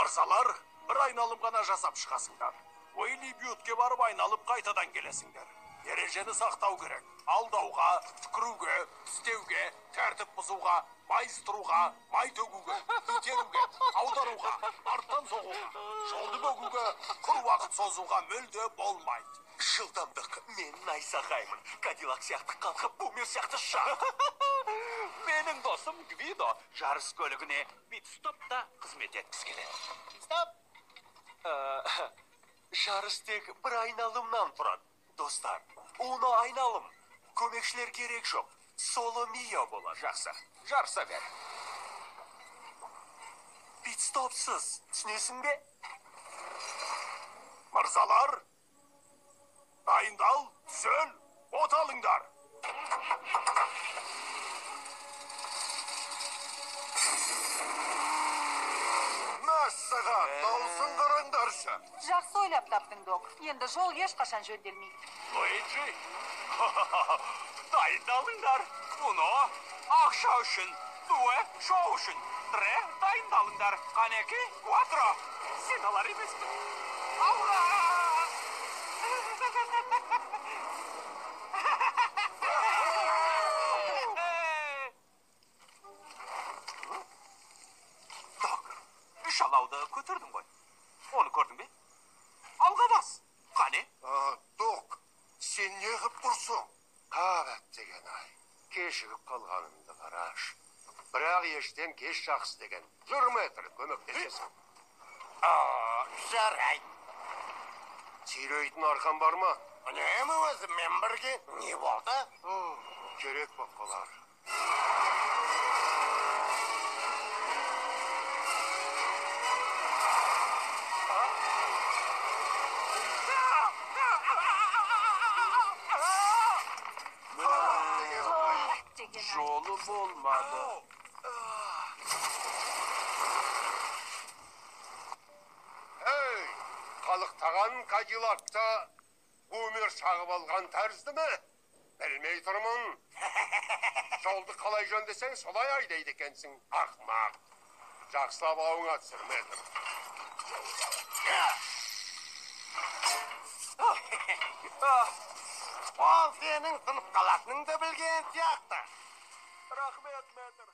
Мырзалар, бір айналым ғана жасап шығасыңдар. Уэйли Бьютке барып айналып қайтадан келесіңдер. Ережені сақтау керек. Алдауға, түкіруге, тістеуге, тәртіп бұзуға, майыстыруға, май төгуге, итеруге, аударуға, арттан соғуға, жолды бөгуге, құр уақыт созуға мүлде болмайды. Жылдамдық, мен найсағаймын. Кадиллак сияқты қалқып, бумер сияқты шақ. Менің досым Гвидо жарыс көлігіне пит-стопта қызмет еткісі келеді. Стоп! Жарыс тек бір айналымнан тұрады. Достар, оны айналым. Көмекшілер керек жоқ. Соло мия болады. Жақсы, жарыса бер. Пит-стопсыз, түсінесің бе? Мырзалар, дайындал, түзел, от алыңдар. Мәссаған, даусын қараңдаршы. Жақсы ойлап таптың, док. Енді жол ешқашан жөнделмейді. Луиджи, Дайындалыңдар. Уно, ақша үшін. Дуэ, шоу үшін. Тре, дайындалыңдар. Қанеки, куатро. Сен алар емеспін. Аура! Док, Шалауды көтердің ғой. Оны көрдің бе? Алға бас. Қане? Док, сен не қып тұрсың? Қағат деген ай, кешігіп қалғанымды қараш. Бірақ ештен кеш жақсы деген. 100 метр көмектесесің. жарай. Сүйрейтін арқан бар ма? Үнемі өзіммен бірге не болды? Керек боп қалар. Жолы болмады. Эй, қалықтаған Кадиллакта бумер шағып алған тәрізді ме? Білмей тұрмын. Жолды қалай жөндесең, солай айдайды екенсің, ақмақ. Жақсылап ауыңа түсірмедім. Ол сенің сынып қалатыныңды білген сияқты. Рахмет, мэтр.